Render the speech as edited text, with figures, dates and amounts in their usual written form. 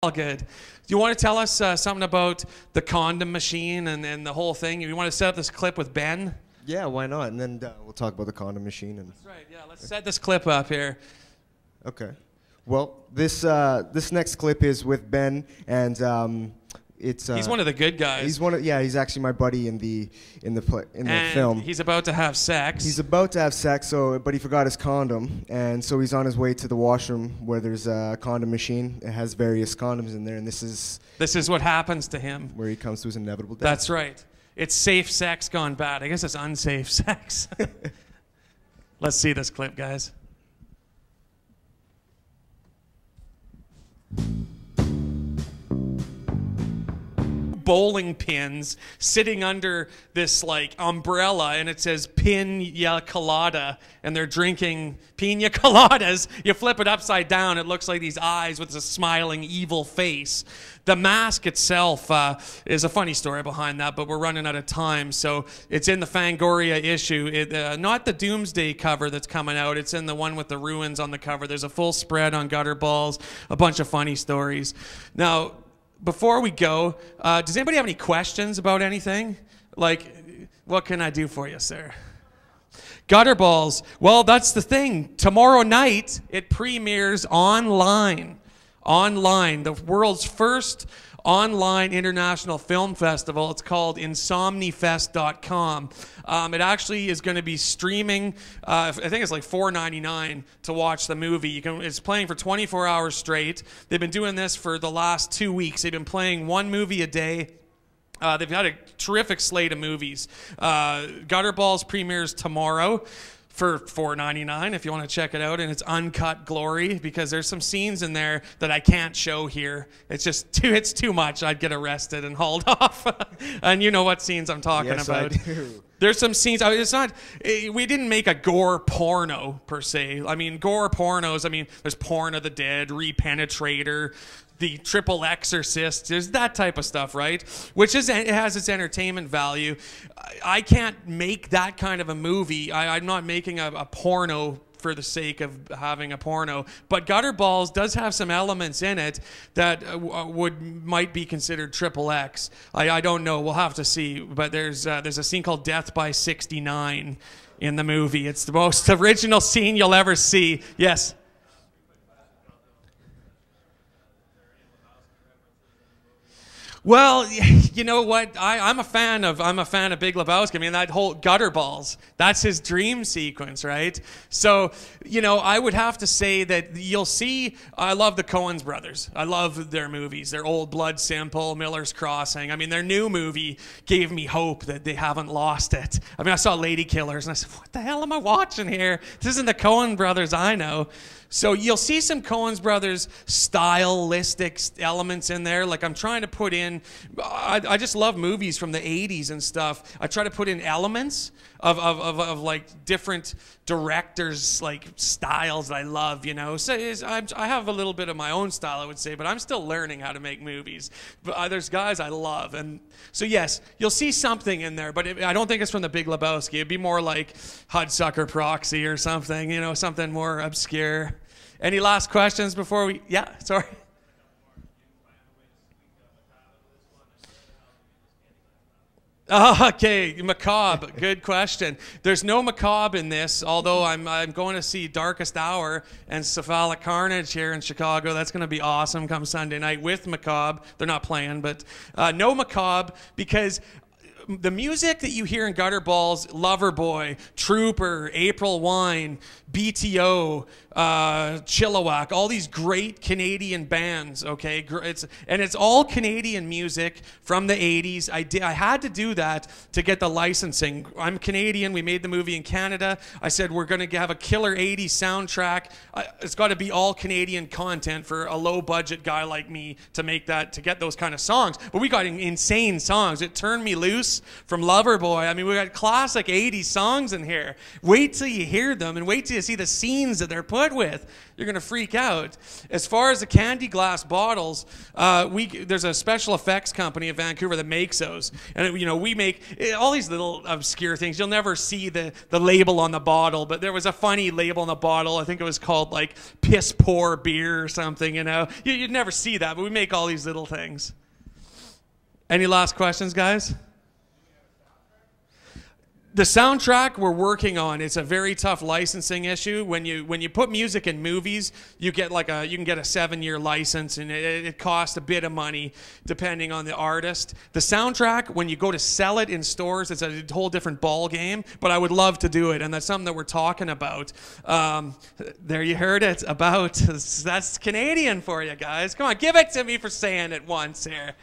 All good. Do you want to tell us something about the condom machine and the whole thing? You want to set up this clip with Ben? Yeah, why not? And then we'll talk about the condom machine. That's right. Yeah, let's set this clip up here. Okay. Well, this next clip is with Ben, and it's he's one of the good guys. He's actually my buddy in the film. He's about to have sex. He's about to have sex, but he forgot his condom, and so he's on his way to the washroom where there's a condom machine. It has various condoms in there, and this is what happens to him. Where he comes to his inevitable death. That's right. It's safe sex gone bad. I guess it's unsafe sex. Let's see this clip, guys. Bowling pins sitting under this like umbrella, and it says pina colada, and they're drinking pina coladas. You flip it upside down, it looks like these eyes with a smiling evil face. The mask itself is a funny story behind that, but we're running out of time, so it's in the Fangoria issue. Not the Doomsday cover that's coming out, it's in the one with the ruins on the cover. There's a full spread on gutter balls, a bunch of funny stories. Now, before we go, does anybody have any questions about anything? Like, what can I do for you, sir? Gutter balls. Well, that's the thing. Tomorrow night, it premieres online. Online. The world's first online international film festival. It's called insomnifest.com. It actually is going to be streaming. I think it's like $4.99 to watch the movie. It's playing for 24 hours straight. They've been doing this for the last 2 weeks. They've been playing one movie a day. They've had a terrific slate of movies. Gutter Balls premieres tomorrow for $4.99 if you want to check it out, and it's uncut glory because there's some scenes in there that I can't show here. It's too much. I'd get arrested and hauled off. And you know what scenes I'm talking about. Yes, I do. There's some scenes. We didn't make a gore porno per se. I mean, gore pornos. I mean, there's Porn of the Dead, Repenetrator, the Triple Exorcist. There's that type of stuff, right? Which it has its entertainment value. I can't make that kind of a movie. I'm not making a porno for the sake of having a porno, but Gutter Balls does have some elements in it that might be considered triple X. I don't know. We'll have to see. But there's a scene called Death by 69 in the movie. It's the most original scene you'll ever see. Yes. Well, you know what? I'm a fan of Big Lebowski. I mean, that whole Gutter Balls, that's his dream sequence, right? So, you know, I would have to say that you'll see. I love the Coens brothers. I love their movies. Their Old Blood Simple, Miller's Crossing. I mean, their new movie gave me hope that they haven't lost it. I mean, I saw Lady Killers and I said, what the hell am I watching here? This isn't the Coen brothers I know. So you'll see some Coens brothers stylistic elements in there. Like I'm trying to put in, I just love movies from the 80s and stuff. I try to put in elements of like different directors' like styles that I love, you know. So I have a little bit of my own style, I would say, but I'm still learning how to make movies. But there's guys I love. And so yes, you'll see something in there, but I don't think it's from the Big Lebowski. It'd be more like Hudsucker Proxy or something, you know, something more obscure. Any last questions before we... Yeah, sorry. Oh, okay, macabre. Good question. There's no macabre in this, although I'm going to see Darkest Hour and Cephalic Carnage here in Chicago. That's going to be awesome come Sunday night with macabre. They're not playing, but no macabre because... The music that you hear in Gutter Balls, Loverboy, Trooper, April Wine, BTO, Chilliwack, all these great Canadian bands, okay? It's all Canadian music from the 80s. I had to do that to get the licensing. I'm Canadian. We made the movie in Canada. I said we're going to have a killer 80s soundtrack. It's got to be all Canadian content for a low-budget guy like me to make that, to get those kind of songs. But we got insane songs. It Turned Me Loose from Loverboy. I mean, we got classic 80s songs in here. Wait till you hear them and wait till you see the scenes that they're putting foot with. You're gonna freak out. As far as the candy glass bottles, there's a special effects company in Vancouver that makes those, and we make all these little obscure things. You'll never see the label on the bottle, but there was a funny label on the bottle. I think it was called like piss poor beer or something. You'd never see that, but we make all these little things. Any last questions, guys? The soundtrack we're working on, it's a very tough licensing issue. When you put music in movies, you can get a 7-year license, and it costs a bit of money depending on the artist. The soundtrack, when you go to sell it in stores, it's a whole different ball game. But I would love to do it, and that's something that we're talking about. There, you heard it. That's Canadian for you guys. Come on, give it to me for saying it once here.